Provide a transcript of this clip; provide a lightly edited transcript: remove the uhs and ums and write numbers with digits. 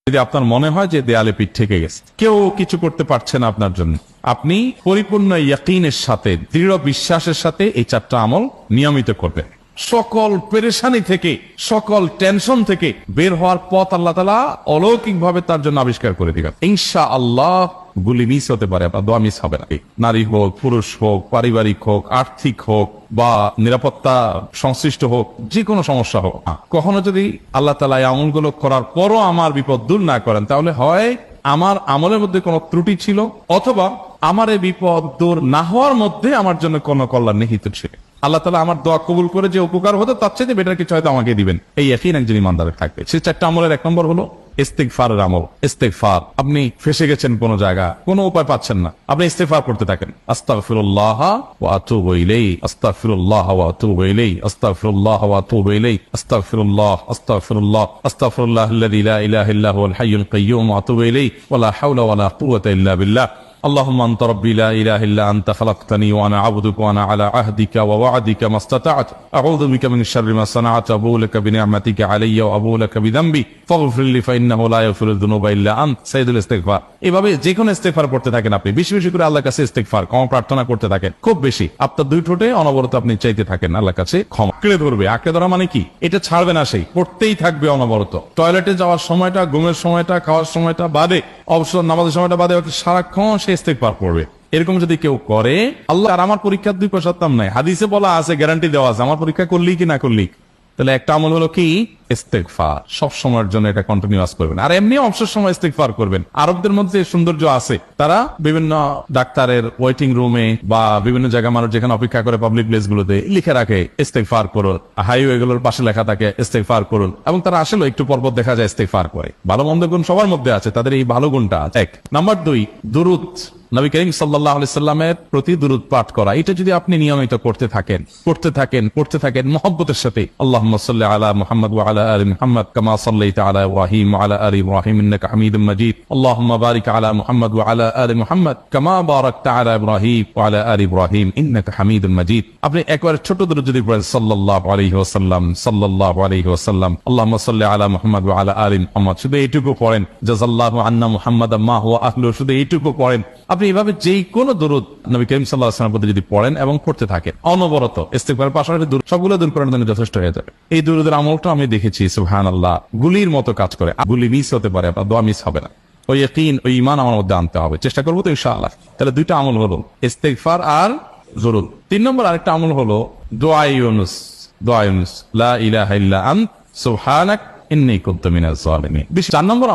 যদি আপনার মনে হয় যে দেয়ালে পিঠ ঠেকে গেছে, কেউ কিছু করতে পারছে না আপনার জন্য, আপনি পরিপূর্ণ ইয়াকিনের সাথে, দৃঢ় বিশ্বাসের সাথে এই চারটা আমল নিয়মিত করবেন। সকল পেরেশানি থেকে, সকল টেনশন থেকে বের হওয়ার পথ আল্লাহ তাআলা অলৌকিক ভাবে তার জন্য আবিষ্কার করে দিবেন ইনশাআল্লাহ। গুলি মিস হতে পারে, আপনার দোয়া মিস হবে না। নারী হোক, পুরুষ হোক, পারিবারিক হোক, আর্থিক হোক বা নিরাপত্তা সংশ্লিষ্ট হোক, যে কোনো সমস্যা হোক, কখনো যদি আল্লাহ তাআলা এই আমলগুলো করার পরও আমার বিপদ দূর না করেন, তাহলে হয় আমার আমলের মধ্যে কোনো ত্রুটি ছিল, অথবা আমার এই বিপদ দূর না হওয়ার মধ্যে আমার জন্য কোনো কল্যাণ নিহিত ছিল। আল্লাহ তাআলা আমার দোয়া কবুল করে যে উপকার হতো, তার চেয়ে বেটার কিছু হয়তো আমাকে দিবেন, এই ইয়াকিন একজন ইমানদারের থাকবে। সেই চারটা আমলের এক নম্বর হলো ইস্তিগফারের আমল। ইস্তিগফার, আপনি ফেসে গেছেন কোন জায়গা, কোনো উপায় পাচ্ছেন না, আপনি ইস্তিগফার করতে থাকেন। আস্তাগফিরুল্লাহ ওয়া আতুবু ইলাইহি, আস্তাগফিরুল্লাহ ওয়া আতুবু ইলাইহি, আস্তাগফিরুল্লাহ ওয়া আতুবু ইলাইহি, আস্তাগফিরুল্লাহ, আস্তাগফিরুল্লাহ, আস্তাগফিরুল্লাহাল্লাযী লা ইলাহা ইল্লা হুয়াল হাইয়ুল কাইয়্যুম ওয়া আতুবু ইলাইহি ওয়া লা হাওলা ওয়া লা কুওয়াতা ইল্লা বিল্লাহ। اللهم انت ربي لا اله الا انت خلقتني وانا عبدك وانا على عهدك ووعدك ما استطعت اعوذ بك من شر ما صنعت ابو لك بنعمتك علي وابو لك بذنبي فاغفر لي فانه لا يغفر الذنوب الا انت সাইয়্যিদুল ইস্তিগফার। এভাবে যে কোনো ইস্তিগফার করতে থাকেন, আপনি বেশি বেশি করে আল্লাহর কাছে ইস্তিগফার, ক্ষমা প্রার্থনা করতে থাকেন, খুব বেশি। আপনার দুই ঠোঁটে অনবরত আপনি চাইতে থাকেন আল্লাহর কাছে ক্ষমা। আঁকড়ে ধরবে, আঁকড়ে ধরা মানে কি? এটা ছাড়বে না, সেই পড়তেই থাকবে অনবরত। টয়লেটে যাওয়ার সময়টা, ঘুমের সময়টা, খাওয়ার সময়টা বাদে, অবসর নামাজের সময়টা বাদে সারাক্ষণ সে ইস্তিগফার করবে। এরকম যদি কেউ করে, আল্লাহ আর আমার পরীক্ষার 2% দাম নাই, হাদিসে বলা আছে, গ্যারান্টি দেওয়া আছে, আমার পরীক্ষা করলি কি না করলি। তাহলে একটা আমল হলো কি? ইস্তিগফার। সব সময়ের জন্য এটা কন্টিনিউয়াস করবেন, আর এমনি অবসর সময় ইস্তিগফার করবেন। আরবদের মধ্যে সৌন্দর্য আছে, তারা বিভিন্ন ডাক্তারের ওয়েটিং রুমে বা বিভিন্ন জায়গায় মানুষ যেখানে অপেক্ষা করে পাবলিক প্লেস গুলোতে লিখে রাখে ইস্তিগফার করুন, হাইওয়ে গুলোর পাশে লেখা থাকে ইস্তিগফার করুন, এবং তারা আসলে একটু পরপর দেখা যায় ইস্তিগফার করে। ভালো মন্দ গুণ সবার মধ্যে আছে, তাদের এই ভালো গুণটা আছে। এক নাম্বার 2, দুরূদ। নবী করিম সাল্লাল্লাহু আলাইহি সাল্লামের প্রতি দুরূদ পাঠ করা, এটা যদি আপনি নিয়মিত করতে থাকেন মহব্বতের সাথে, আল্লাহুম্মা সাল্লি আলা মুহাম্মদ ওয়া আলা আলি মুহাম্মদ কামা সাল্লাইতা আলা ইব্রাহিম ওয়া আলা আলি ইব্রাহিম ইন্নাকা হামিদুম মাজিদ, আল্লাহুম্মা বারিক আলা মুহাম্মদ ওয়া আলা আলি মুহাম্মদ কামা বারাকতা আলা ইব্রাহিম ওয়া আলা আলি ইব্রাহিম ইন্নাকা হামিদুম মাজিদ। আপনি একবার ছোট দুরূদ যদি পড়েন, সাল্লাল্লাহু আলাইহি ওয়াসাল্লাম, সাল্লাল্লাহু আলাইহি ওয়াসাল্লাম, আল্লাহুম্মা সাল্লি আলা মুহাম্মদ ওয়া আলা আলি মুহাম্মদ, শুধু এইটুকু পড়েন। জাযাল্লাহু আন্না মুহাম্মাদাম মা হুয়া আহলু, শুধু এইটুকু পড়েন। আপনি এভাবে যে কোনো দুরূদ নবী করিম সাল্লাল্লাহু আলাইহি ওয়াসাল্লামের প্রতি যদি পড়েন এবং পড়তে থাকেন অনবরত, ইস্তিগফারের পাশাপাশি সবগুলো দূর করার জন্য যথেষ্ট হয়ে যাবে। এই দুরূদের আমলটা আমি দেখেছি সুবহানাল্লাহ গুলির মতো কাজ করে। গুলি মিস হতে পারে, আপনার দোয়া মিস হবে না। ওই ইয়াকিন, ওই ঈমান আমার মধ্যে আনতে হবে, চেষ্টা করবো তো ইনশাআল্লাহ। তাহলে দুইটা আমল হলো ইস্তিগফার আর দুরূদ। 3 নম্বর আরেকটা আমল হলো দুআ ইউনুস। দুআ ইউনুস, লা ইলাহা ইল্লা আন্ত সুবহানাক ইন্নী কুনতু মিনাজ জালিমিন। 4 নম্বর